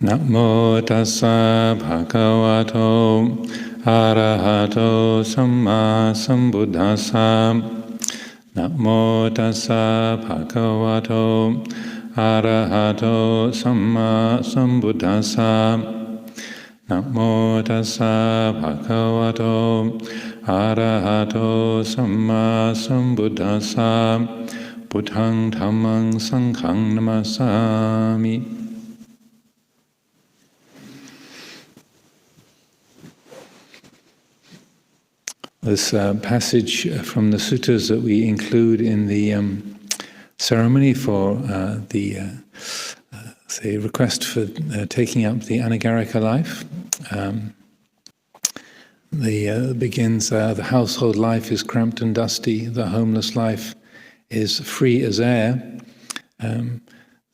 Namo tassa bhagavato arahato samma sambuddhassa. Namo tassa bhagavato arahato samma sambuddhassa. Namo tassa bhagavato arahato samma sambuddhassa. Buddhang dhammang sanghang namasami. This passage from the suttas that we include in the ceremony for the request for taking up the anagarika life. Begins, the household life is cramped and dusty, the homeless life is free as air.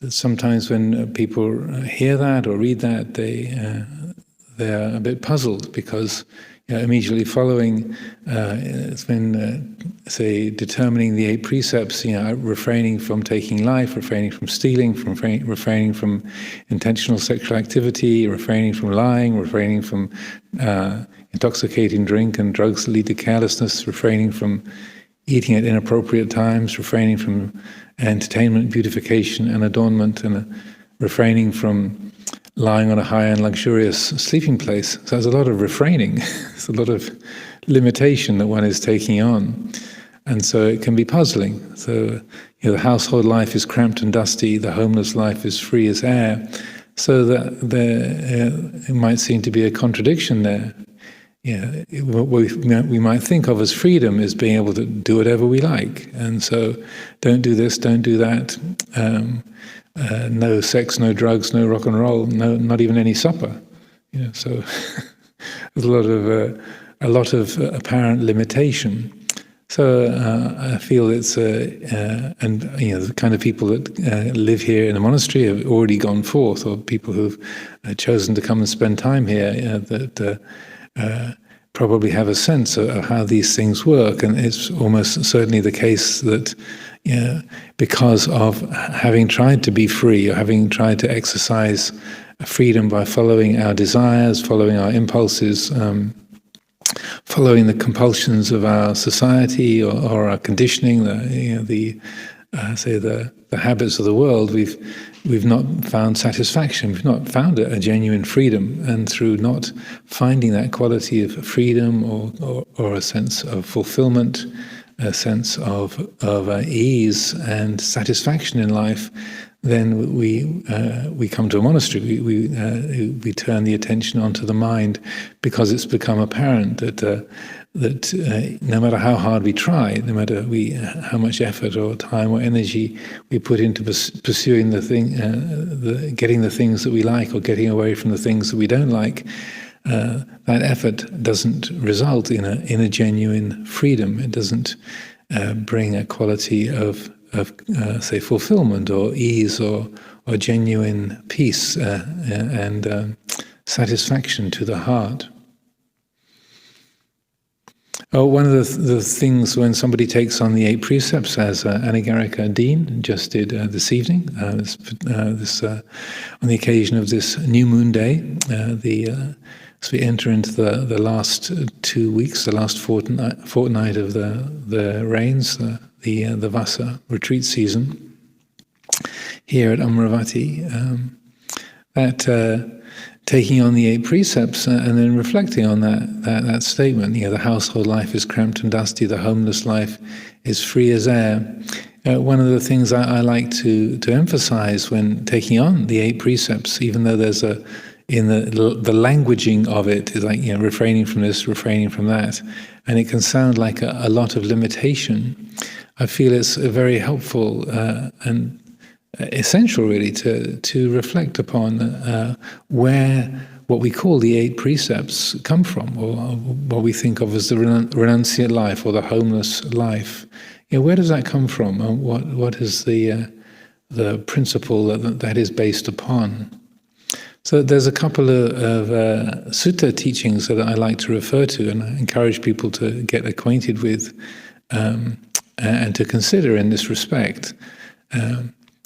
Sometimes when people hear that or read that, they're a bit puzzled because immediately following, it's been, determining the 8 precepts, refraining from taking life, refraining from stealing, refraining from intentional sexual activity, refraining from lying, refraining from intoxicating drink and drugs that lead to carelessness, refraining from eating at inappropriate times, refraining from entertainment, beautification, and adornment, and refraining from lying on a high and luxurious sleeping place. So there's a lot of refraining. There's a lot of limitation that one is taking on. And so it can be puzzling. So the household life is cramped and dusty, the homeless life is free as air. So that it might seem to be a contradiction there. What we might think of as freedom is being able to do whatever we like. And so don't do this, don't do that. No sex, no drugs, no rock and roll, no, not even any supper. So there's a lot of apparent limitation. So I feel it's and the kind of people that live here in the monastery have already gone forth, or people who've chosen to come and spend time here that probably have a sense of how these things work, and it's almost certainly the case that because of having tried to be free, or having tried to exercise freedom by following our desires, following our impulses, following the compulsions of our society or our conditioning, the habits of the world, we've not found satisfaction. We've not found a genuine freedom, and through not finding that quality of freedom or a sense of fulfillment, a sense of ease and satisfaction in life, then we come to a monastery. We turn the attention onto the mind, because it's become apparent that no matter how hard we try, no matter how much effort or time or energy we put into pursuing getting the things that we like, or getting away from the things that we don't like, that effort doesn't result in a genuine freedom. It doesn't bring a quality of fulfillment or ease or genuine peace and satisfaction to the heart. One of the things when somebody takes on the 8 precepts, as Anagarika Dean just did this evening, on the occasion of this new moon day, as we enter into the last 2 weeks, the last fortnight of the rains, the Vasa retreat season here at Amaravati, taking on the 8 precepts and then reflecting on that statement, the household life is cramped and dusty, the homeless life is free as air. One of the things I like to emphasize when taking on the 8 precepts, even though there's in the languaging of it is like refraining from this, refraining from that, and it can sound like a lot of limitation. I feel it's very helpful and essential, really, to reflect upon where what we call the 8 precepts come from, or what we think of as the renunciate life or the homeless life. Where does that come from, and what is the principle that is based upon? So there's a couple of sutta teachings that I like to refer to, and I encourage people to get acquainted with and to consider in this respect.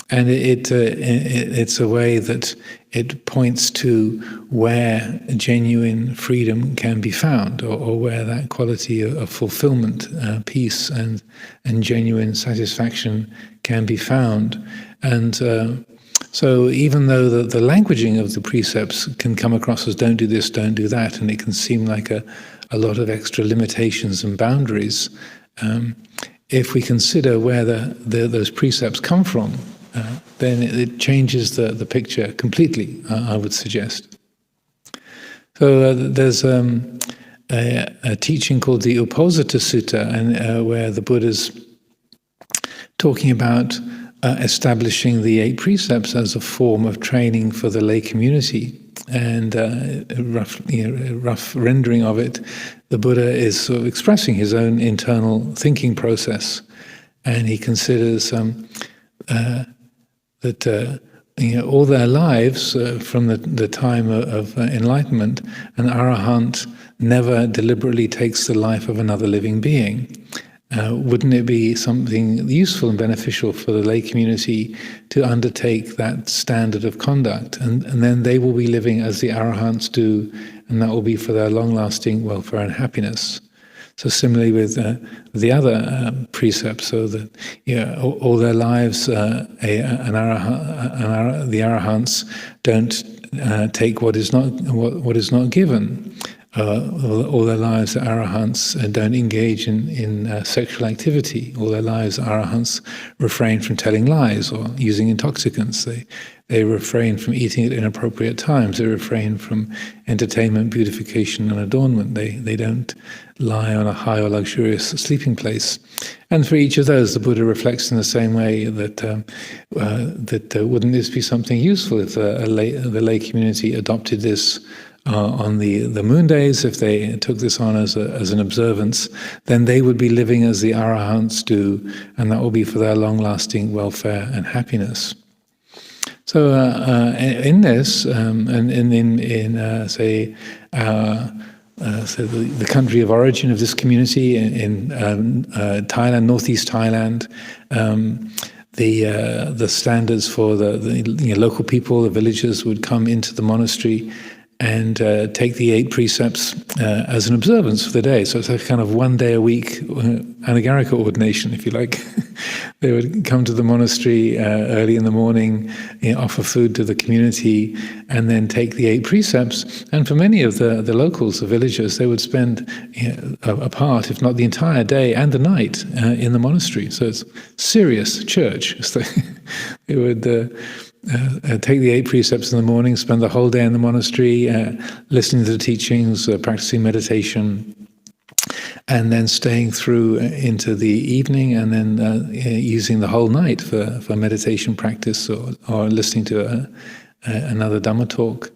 And it's a way that it points to where genuine freedom can be found, or where that quality of fulfillment, peace, and genuine satisfaction can be found. And so even though the languaging of the precepts can come across as don't do this, don't do that, and it can seem like a lot of extra limitations and boundaries, if we consider where those precepts come from, then it changes the picture completely, I would suggest. So there's a teaching called the Uposatha Sutta, and where the Buddha's talking about establishing the 8 precepts as a form of training for the lay community. And a rough rendering of it, the Buddha is sort of expressing his own internal thinking process, and he considers that all their lives, from the time of enlightenment, an arahant never deliberately takes the life of another living being. Wouldn't it be something useful and beneficial for the lay community to undertake that standard of conduct? And then they will be living as the arahants do, and that will be for their long-lasting welfare and happiness. So similarly with the other precepts, so that all their lives, the arahants don't take what is not given. All their lives, arahants don't engage in sexual activity. All their lives, arahants refrain from telling lies or using intoxicants. They refrain from eating at inappropriate times. They refrain from entertainment, beautification, and adornment. They don't lie on a high or luxurious sleeping place. And for each of those, the Buddha reflects in the same way that wouldn't this be something useful if the lay community adopted this on the moon days? If they took this on as an observance, then they would be living as the arahants do, and that will be for their long-lasting welfare and happiness. So in this, and in say the country of origin of this community in Thailand, northeast Thailand, the standards for the local people, the villagers, would come into the monastery and take the 8 precepts as an observance for the day. So it's a kind of 1 day a week anagarika ordination, if you like. They would come to the monastery early in the morning, offer food to the community, and then take the 8 precepts. And for many of the locals, the villagers, they would spend a part, if not the entire day and the night, in the monastery. So it's serious church. So they would take the 8 precepts in the morning, spend the whole day in the monastery, listening to the teachings, practicing meditation, and then staying through into the evening, and then using the whole night for meditation practice, or listening to another Dhamma talk.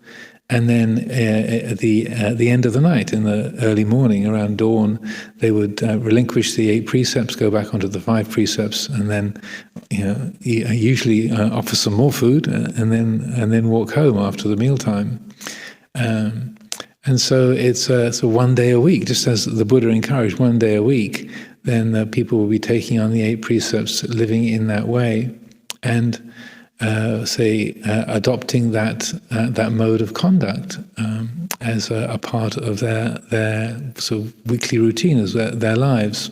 And then at the end of the night, in the early morning, around dawn, they would relinquish the 8 precepts, go back onto the 5 precepts, and then usually offer some more food, and then walk home after the mealtime. And so it's 1 day a week, just as the Buddha encouraged, 1 day a week. Then people will be taking on the 8 precepts, living in that way, and adopting that mode of conduct as a part of their sort of weekly routine, as their lives.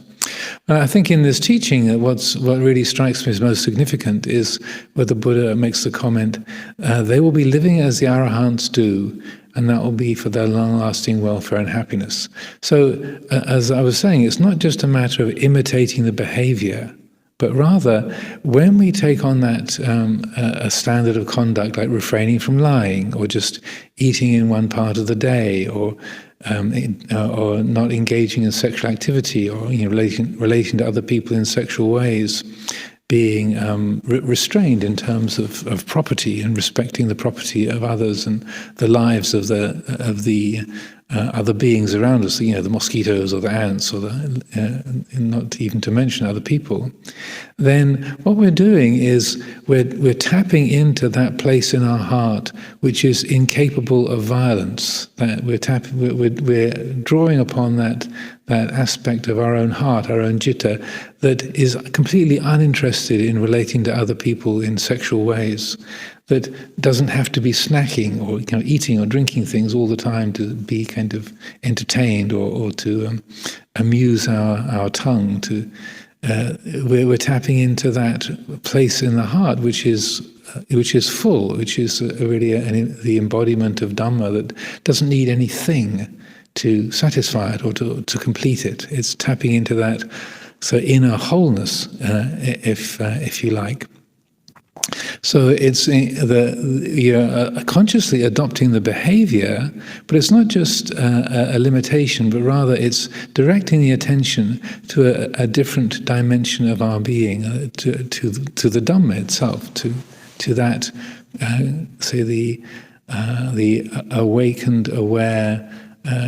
And I think in this teaching, what really strikes me as most significant is where the Buddha makes the comment, they will be living as the arahants do, and that will be for their long-lasting welfare and happiness. So, as I was saying, it's not just a matter of imitating the behavior, but rather, when we take on that a standard of conduct, like refraining from lying, or just eating in one part of the day, or not engaging in sexual activity, or relating to other people in sexual ways, being restrained in terms of property and respecting the property of others and the lives of the other beings around us, the mosquitoes or the ants, or not even to mention other people, then what we're doing is we're tapping into that place in our heart which is incapable of violence. That we're drawing upon that aspect of our own heart, our own citta, that is completely uninterested in relating to other people in sexual ways, that doesn't have to be snacking or eating or drinking things all the time to be kind of entertained or to amuse our tongue. We're tapping into that place in the heart which is full, which is really the embodiment of Dhamma, that doesn't need anything to satisfy it or to complete it. It's tapping into that inner wholeness, if you like. So it's you're consciously adopting the behavior, but it's not just a limitation, but rather it's directing the attention to a different dimension of our being, to the Dhamma itself, to that, the awakened, aware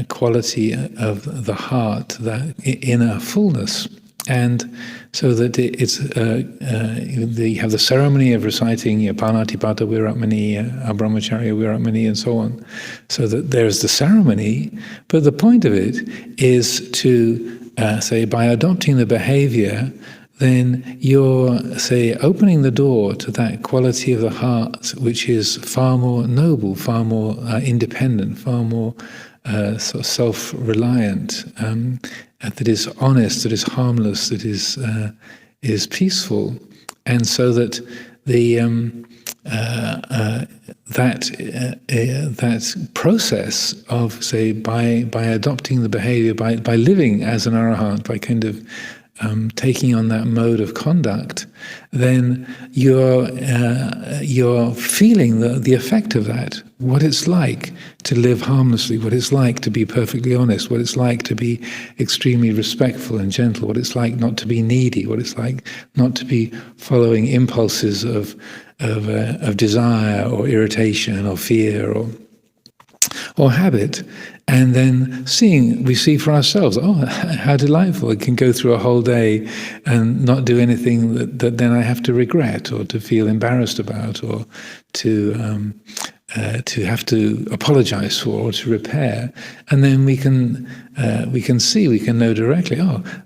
quality of the heart, that inner fullness. And so that you have the ceremony of reciting Panatipata Viramani, Brahmacharya Viramani, and so on. So that there's the ceremony, but the point of it is to by adopting the behavior, then you're opening the door to that quality of the heart which is far more noble, far more independent, far more self-reliant, that is honest, that is harmless, that is peaceful, and so that that process of by adopting the behavior, by living as an arahant, by kind of taking on that mode of conduct, then you're feeling the effect of that, what it's like to live harmlessly, what it's like to be perfectly honest, what it's like to be extremely respectful and gentle, what it's like not to be needy, what it's like not to be following impulses of desire or irritation or fear or habit. And then we see for ourselves, how delightful. I can go through a whole day and not do anything that then I have to regret or to feel embarrassed about or to have to apologize for or to repair. And then we can know directly,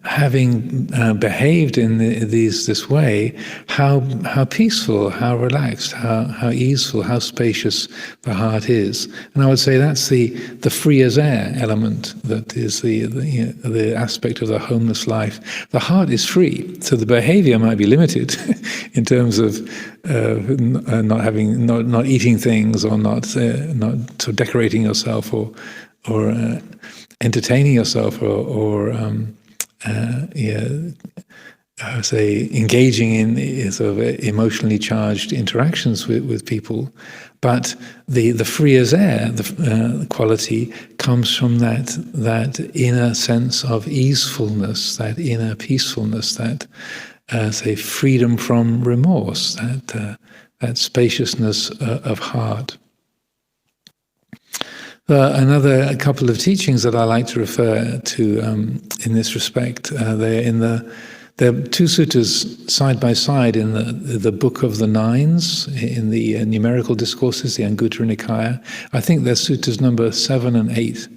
having behaved in this way, how peaceful, how relaxed, how easeful, how spacious the heart is. And I would say that's the free as air element, that is the aspect of the homeless life. The heart is free, so the behavior might be limited in terms of not eating things, or not sort of decorating yourself, or entertaining yourself, or engaging in sort of emotionally charged interactions with people. But the free as air quality comes from that inner sense of easefulness, that inner peacefulness, that freedom from remorse, that spaciousness of heart. Another couple of teachings that I like to refer to in this respect, there are two suttas side by side in the Book of the Nines, in the numerical discourses, the Anguttara Nikaya. I think they're suttas number 7 and 8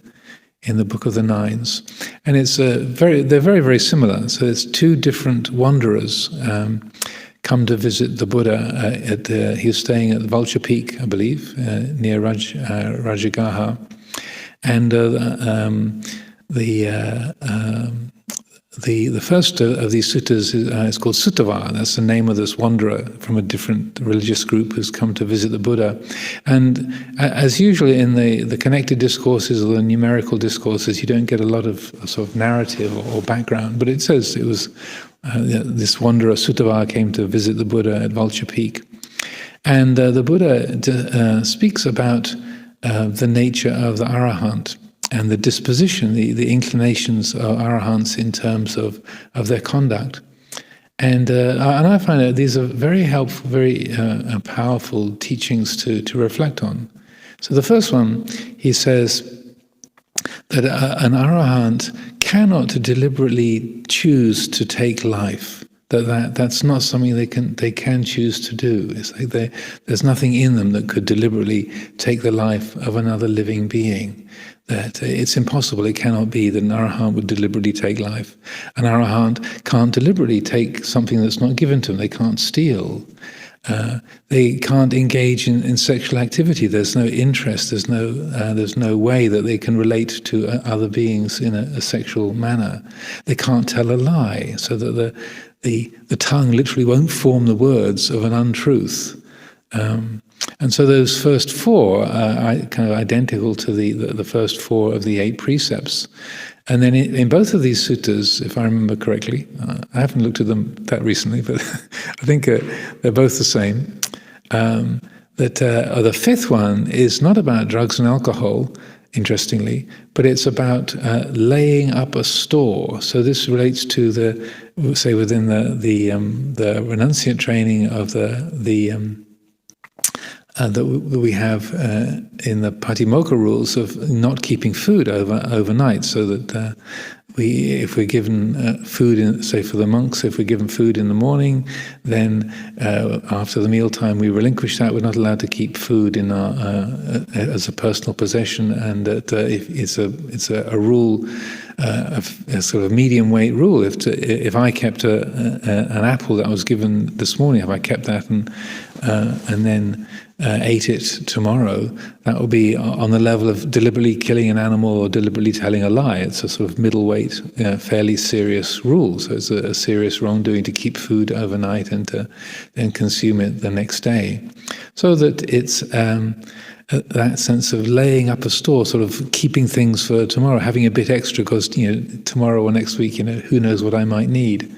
in the Book of the Nines, and they're very, very similar. So it's two different wanderers come to visit the Buddha. He was staying at the Vulture Peak, I believe, near Rajagaha, and the first of these suttas is called Suttava. That's the name of this wanderer from a different religious group who's come to visit the Buddha. And as usually in the connected discourses or the numerical discourses, you don't get a lot of sort of narrative or background, but it says it was this wanderer Suttava came to visit the Buddha at Vulture Peak. And the Buddha speaks about the nature of the arahant, and the disposition, the inclinations of arahants in terms of their conduct. And I find that these are very helpful, very powerful teachings to reflect on. So the first one, he says, that an arahant cannot deliberately choose to take life. That's not something they can choose to do. It's like there's nothing in them that could deliberately take the life of another living being. That it's impossible. It cannot be that an arahant would deliberately take life. An arahant can't deliberately take something that's not given to them. They can't steal. They can't engage in sexual activity. There's no interest. There's no way that they can relate to other beings in a sexual manner. They can't tell a lie, so that the tongue literally won't form the words of an untruth. And so those first four are kind of identical to the first four of the 8 precepts. And then in both of these suttas, if I remember correctly, I haven't looked at them that recently, but I think they're both the same. The fifth one is not about drugs and alcohol, interestingly, but it's about laying up a store. So this relates to within the renunciate training of that we have in the Patimokkha rules of not keeping food overnight, so that if we're given food, say for the monks, if we're given food in the morning, then after the mealtime we relinquish that. We're not allowed to keep food in our as a personal possession, and that it's a rule, a sort of medium weight rule. If I kept an apple that I was given this morning, if I kept that and then ate it tomorrow, that will be on the level of deliberately killing an animal or deliberately telling a lie. It's a sort of middleweight, fairly serious rule. So it's a serious wrongdoing to keep food overnight and to then consume it the next day. So that it's that sense of laying up a store, sort of keeping things for tomorrow, having a bit extra because tomorrow or next week, who knows what I might need.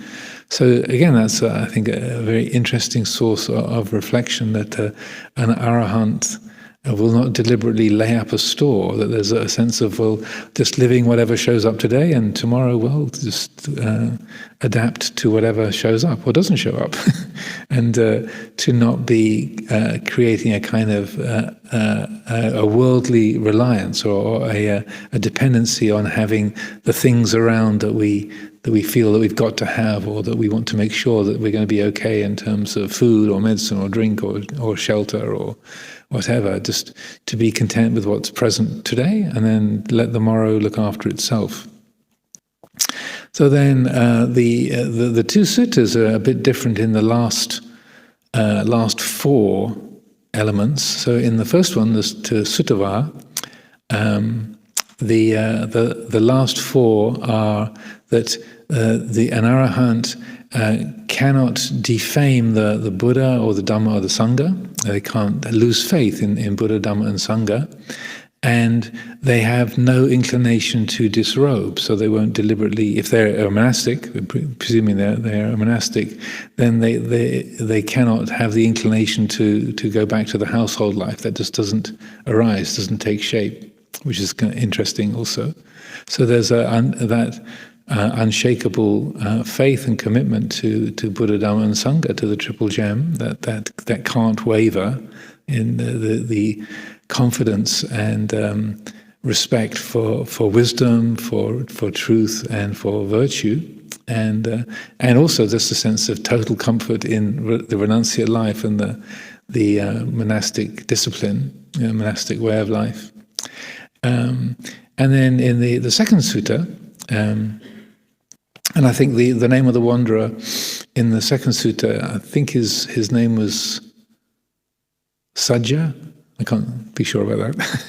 So again, that's I think a very interesting source of reflection, that an arahant will not deliberately lay up a store, that there's a sense of, just living whatever shows up today, and tomorrow, just adapt to whatever shows up or doesn't show up, and to not be creating a kind of a worldly reliance or a dependency on having the things around that we feel that we've got to have, or that we want to make sure that we're going to be okay in terms of food or medicine or drink or shelter or whatever. Just to be content with what's present today, and then let the morrow look after itself. So then the two suttas are a bit different in the last 4 elements. So in the first one, to Suttava, the last 4 are that an arahant cannot defame the Buddha or the Dhamma or the Sangha. They can't lose faith in Buddha, Dhamma and Sangha. And they have no inclination to disrobe, so they won't deliberately, if they're a monastic, presuming they're a monastic, then they cannot have the inclination to go back to the household life. That just doesn't arise, doesn't take shape, which is kind of interesting also. So there's that unshakable faith and commitment to Buddha, Dhamma and Sangha, to the Triple Gem, that can't waver in the confidence and respect for wisdom, for truth, and for virtue, and also just a sense of total comfort in the renunciate life and the monastic discipline, monastic way of life. And then in the second sutta, and I think the name of the wanderer in the second sutta, I think his name was Sajja. I can't be sure about that.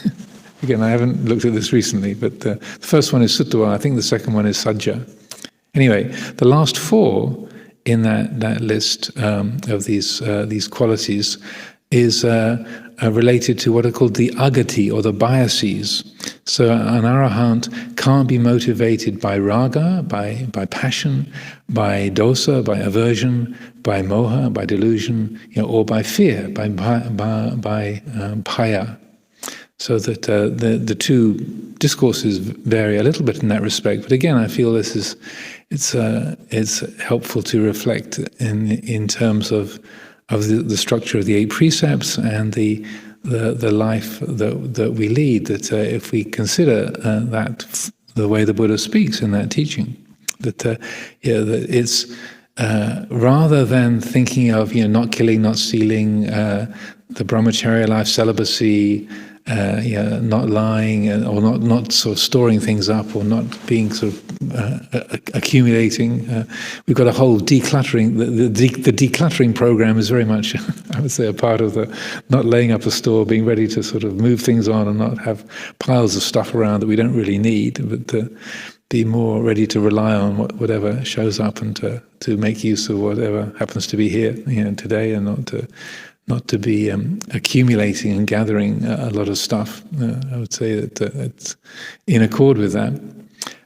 Again, I haven't looked at this recently, but the first one is Suttava. I think the second one is Sajja. Anyway, the last 4 in that list of these qualities is related to what are called the agati, or the biases. So an arahant can't be motivated by raga, by passion, by dosa, by aversion, by moha, by delusion, or by fear, by bhaya. So that the two discourses vary a little bit in that respect. But again, I feel it's helpful to reflect in terms of the structure of the 8 precepts and the the life that we lead. That if we consider that the way the Buddha speaks in that teaching, that that it's rather than thinking of not killing, not stealing, the brahmacharya life, celibacy, not lying, or not sort of storing things up, or not being sort of accumulating. We've got a whole decluttering. The decluttering program is very much, I would say, a part of the not laying up a store, being ready to sort of move things on and not have piles of stuff around that we don't really need, but be more ready to rely on whatever shows up, and to make use of whatever happens to be here today, and not to be accumulating and gathering a lot of stuff. I would say that it's in accord with that.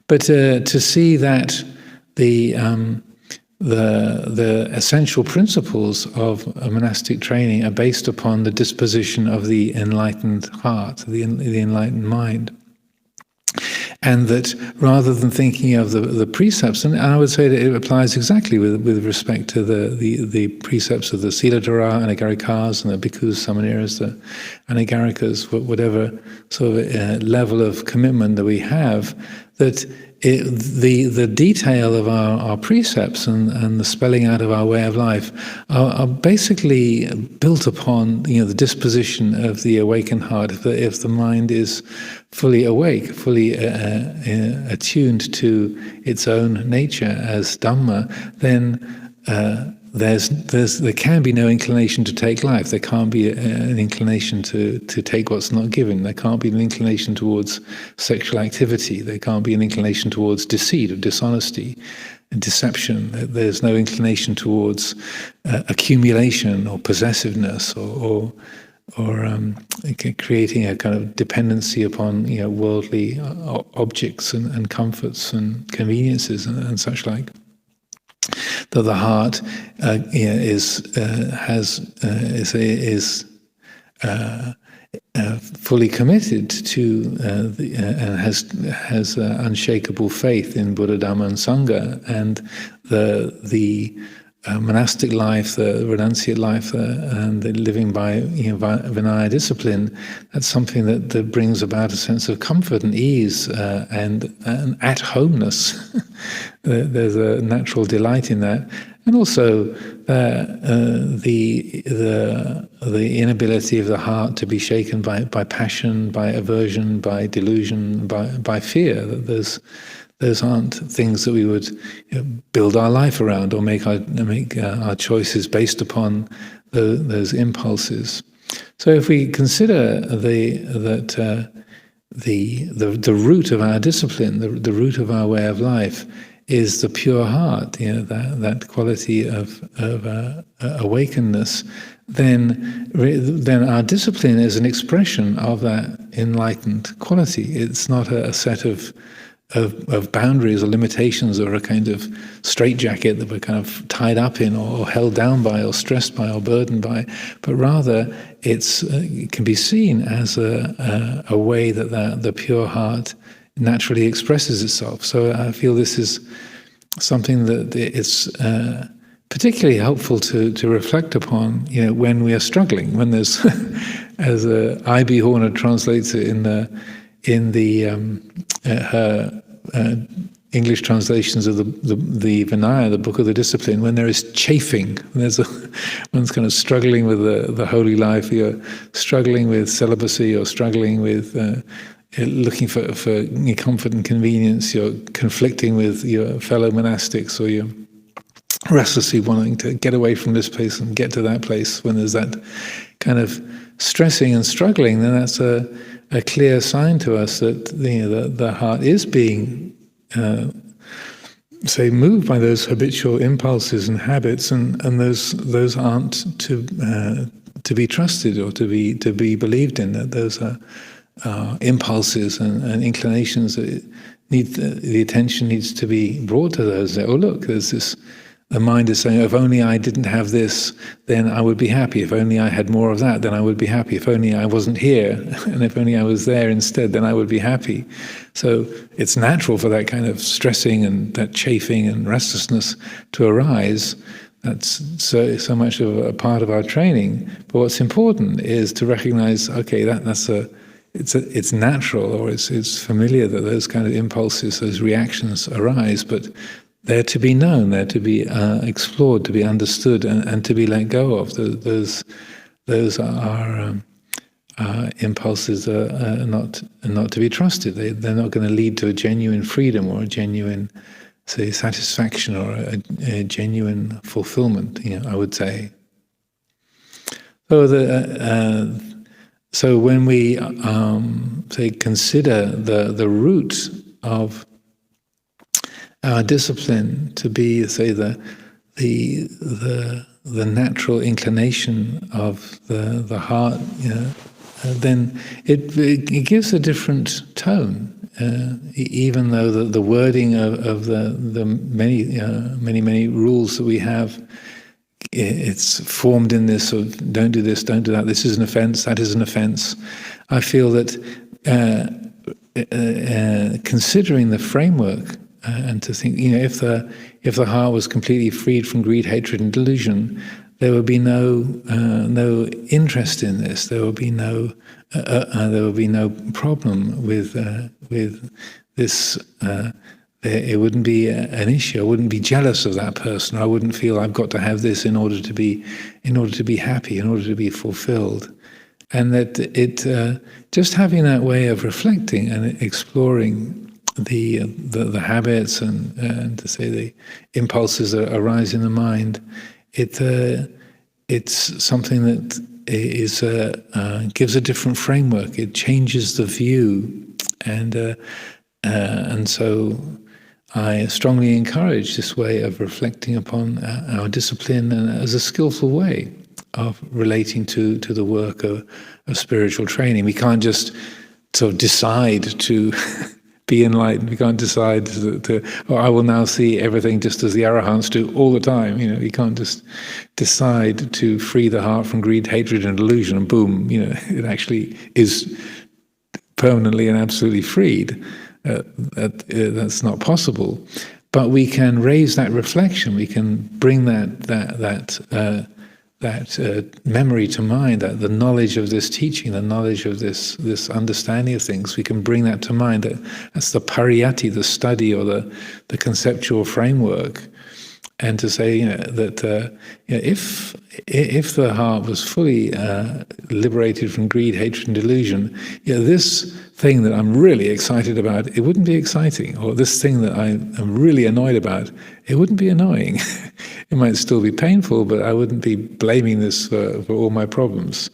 But to see that the essential principles of a monastic training are based upon the disposition of the enlightened heart, the enlightened mind. And that rather than thinking of the precepts, and I would say that it applies exactly with respect to the precepts of the Siladhara, Anagarikas, and the Bhikkhus, Samaneras, the Anagarikas, whatever sort of level of commitment that we have, that the detail of our precepts and the spelling out of our way of life are basically built upon the disposition of the awakened heart. If the mind is fully awake, fully attuned to its own nature as Dhamma, then there can be no inclination to take life. There can't be an inclination to take what's not given. There can't be an inclination towards sexual activity. There can't be an inclination towards deceit or dishonesty and deception. There's no inclination towards accumulation or possessiveness or creating a kind of dependency upon worldly objects and comforts and conveniences and such like. That the heart is fully committed to and has unshakable faith in Buddha, Dhamma, and Sangha, and the monastic life, the renunciate life, and the living by Vinaya discipline. That's something that brings about a sense of comfort and ease and at-homeness. There's a natural delight in that, and also the inability of the heart to be shaken by passion, by aversion, by delusion, by fear. That those aren't things that we would build our life around or make our choices based upon those impulses. So if we consider the root of our discipline, the root of our way of life, is the pure heart, that quality of awakenedness, then our discipline is an expression of that enlightened quality. It's not a set of boundaries or limitations or a kind of straitjacket that we're kind of tied up in or held down by or stressed by or burdened by, but rather it can be seen as a way that the pure heart naturally expresses itself. So I feel this is something that it's particularly helpful to reflect upon, when we are struggling, when there's, as I.B. Horner translates it in her English translations of the Vinaya, the Book of the Discipline, when there is chafing, one's kind of struggling with the holy life, you're struggling with celibacy, or struggling with looking for comfort and convenience, you're conflicting with your fellow monastics, or you're restlessly wanting to get away from this place and get to that place. When there's that kind of stressing and struggling, then that's a clear sign to us that the heart is being moved by those habitual impulses and habits, and those aren't to be trusted or to be believed in. That those are impulses and inclinations that the attention needs to be brought to those. Oh, look, there's this. The mind is saying, if only I didn't have this, then I would be happy. If only I had more of that, then I would be happy. If only I wasn't here, and if only I was there instead, then I would be happy. So it's natural for that kind of stressing and that chafing and restlessness to arise. That's so much of a part of our training. But what's important is to recognize, okay, it's natural, or it's familiar that those kind of impulses, those reactions arise, but they're to be known, they're to be explored, to be understood, and to be let go of. Those are impulses are not to be trusted. They're not going to lead to a genuine freedom or a genuine, say, satisfaction or a genuine fulfillment. I would say. So when we say consider the root of our discipline to be, say, the natural inclination of the heart, then it gives a different tone. Even though the wording of the many rules that we have, it's formed in this sort of don't do this, don't do that. This is an offense. That is an offense. I feel that considering the framework and to think, if the heart was completely freed from greed, hatred, and delusion, there would be no interest in this. There would be no problem with this. It wouldn't be an issue. I wouldn't be jealous of that person. I wouldn't feel I've got to have this in order to be happy, in order to be fulfilled. And that just having that way of reflecting and exploring the habits and to say the impulses that arise in the mind, it's something that is gives a different framework. It changes the view, and so I strongly encourage this way of reflecting upon our discipline as a skillful way of relating to the work of spiritual training. We can't just sort of decide to be enlightened. We can't decide I will now see everything just as the arahants do all the time. You can't just decide to free the heart from greed, hatred, and delusion, and boom, it actually is permanently and absolutely freed. That's not possible. But we can raise that reflection. We can bring that memory to mind, that the knowledge of this teaching, the knowledge of this understanding of things, we can bring that to mind. That's the pariyatti, the study or the conceptual framework, and to say that if the heart was fully liberated from greed, hatred, and delusion, this thing that I'm really excited about, it wouldn't be exciting, or this thing that I am really annoyed about, it wouldn't be annoying. It might still be painful, but I wouldn't be blaming this for all my problems.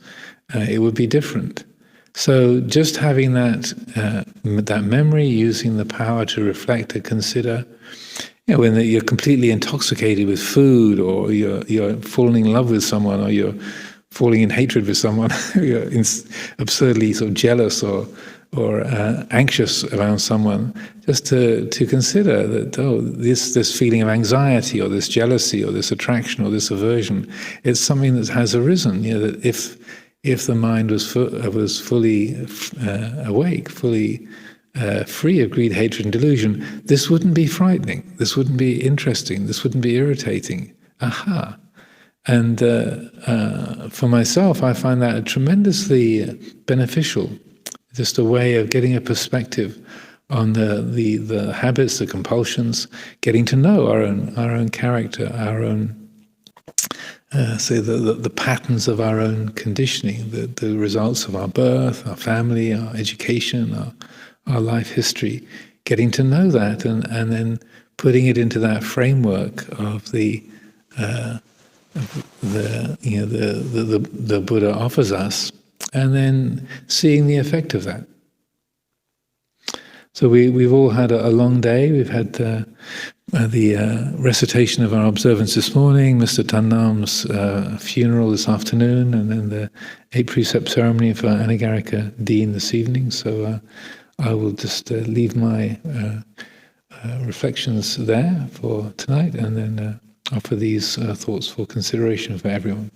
It would be different. So just having that memory, using the power to reflect, to consider, when you're completely intoxicated with food, or you're falling in love with someone, or you're falling in hatred with someone, you're absurdly sort of jealous or anxious around someone, just to consider that this feeling of anxiety, or this jealousy, or this attraction, or this aversion, it's something that has arisen. That if the mind was fully awake, fully free of greed, hatred, and delusion, this wouldn't be frightening. This wouldn't be interesting. This wouldn't be irritating. Aha! And for myself, I find that tremendously beneficial. Just a way of getting a perspective on the habits, the compulsions, getting to know our own character, our own say the patterns of our own conditioning, the results of our birth, our family, our education, our life history. Getting to know that, and then putting it into that framework of the Buddha offers us, and then seeing the effect of that. So we've all had a long day. We've had the recitation of our observance this morning, Mr. Tannam's funeral this afternoon, and then the 8 precept ceremony for Anagarika Dean this evening. So I will just leave my reflections there for tonight, and then offer these thoughts for consideration for everyone.